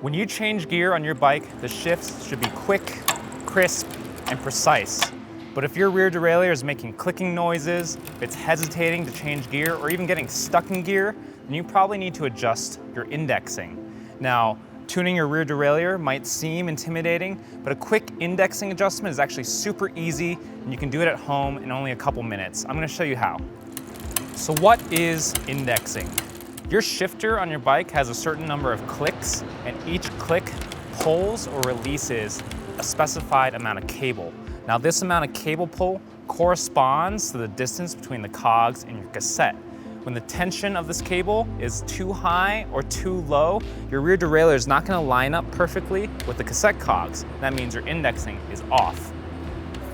When you change gear on your bike, the shifts should be quick, crisp, and precise. But if your rear derailleur is making clicking noises, if it's hesitating to change gear, or even getting stuck in gear, then you probably need to adjust your indexing. Now, tuning your rear derailleur might seem intimidating, but a quick indexing adjustment is actually super easy, and you can do it at home in only a couple minutes. I'm gonna show you how. So what is indexing? Your shifter on your bike has a certain number of clicks, and each click pulls or releases a specified amount of cable. Now this amount of cable pull corresponds to the distance between the cogs and your cassette. When the tension of this cable is too high or too low, your rear derailleur is not going to line up perfectly with the cassette cogs. That means your indexing is off.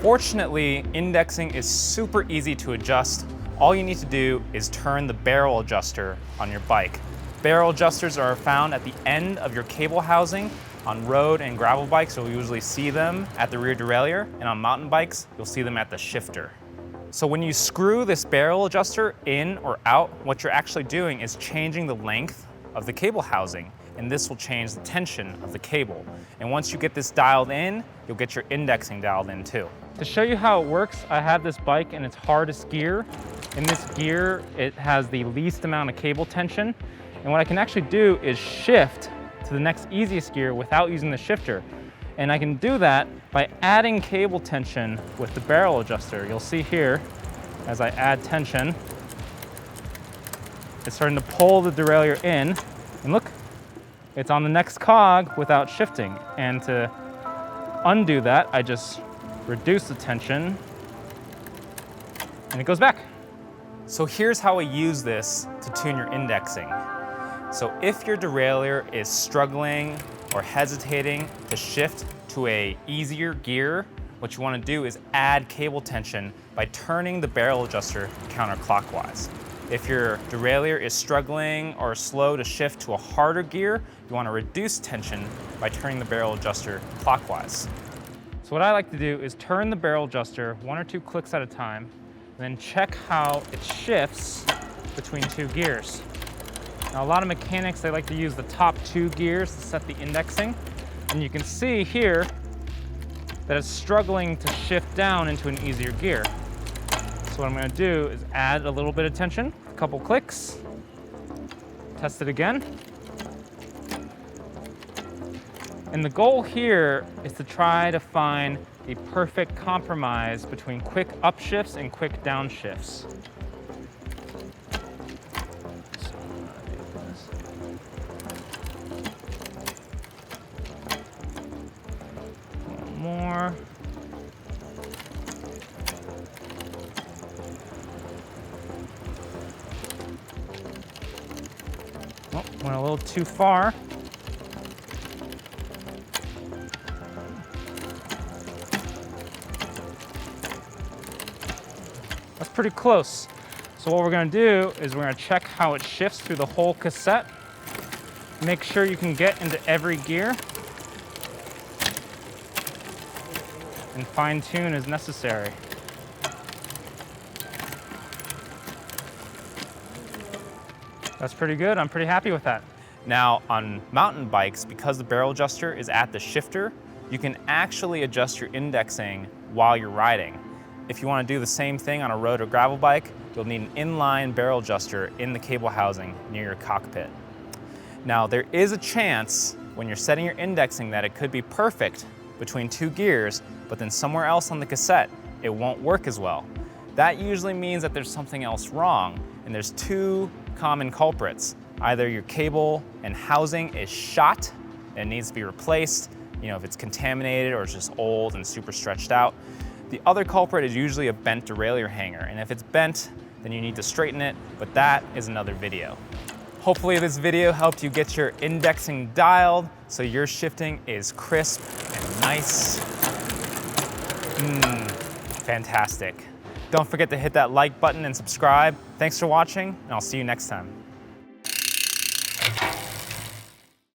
Fortunately, indexing is super easy to adjust. All you need to do is turn the barrel adjuster on your bike. Barrel adjusters are found at the end of your cable housing. On road and gravel bikes, you'll usually see them at the rear derailleur, and on mountain bikes, you'll see them at the shifter. So when you screw this barrel adjuster in or out, what you're actually doing is changing the length of the cable housing, and this will change the tension of the cable. And once you get this dialed in, you'll get your indexing dialed in too. To show you how it works, I have this bike in its hardest gear. In this gear, it has the least amount of cable tension. And what I can actually do is shift to the next easiest gear without using the shifter. And I can do that by adding cable tension with the barrel adjuster. You'll see here, as I add tension, it's starting to pull the derailleur in. And look, it's on the next cog without shifting. And to undo that, I just reduce the tension and it goes back. So here's how we use this to tune your indexing. So if your derailleur is struggling or hesitating to shift to a easier gear, what you want to do is add cable tension by turning the barrel adjuster counterclockwise. If your derailleur is struggling or slow to shift to a harder gear, you want to reduce tension by turning the barrel adjuster clockwise. So what I like to do is turn the barrel adjuster 1 or 2 clicks at a time, and then check how it shifts between 2 gears. Now a lot of mechanics, they like to use the top 2 gears to set the indexing. And you can see here that it's struggling to shift down into an easier gear. So what I'm going to do is add a little bit of tension, a couple clicks, test it again. And the goal here is to try to find a perfect compromise between quick upshifts and quick downshifts. More. Oh, went a little too far. That's pretty close. So what we're going to do is we're going to check how it shifts through the whole cassette. Make sure you can get into every gear. And fine tune as necessary. That's pretty good. I'm pretty happy with that. Now on mountain bikes, because the barrel adjuster is at the shifter, you can actually adjust your indexing while you're riding. If you want to do the same thing on a road or gravel bike, you'll need an inline barrel adjuster in the cable housing near your cockpit. Now there is a chance when you're setting your indexing that it could be perfect between 2 gears, but then somewhere else on the cassette, it won't work as well. That usually means that there's something else wrong, and there's 2 common culprits. Either your cable and housing is shot and needs to be replaced, if it's contaminated or it's just old and super stretched out. The other culprit is usually a bent derailleur hanger, and if it's bent, then you need to straighten it, but that is another video. Hopefully this video helped you get your indexing dialed so your shifting is crisp and nice. Fantastic. Don't forget to hit that like button and subscribe. Thanks for watching, and I'll see you next time.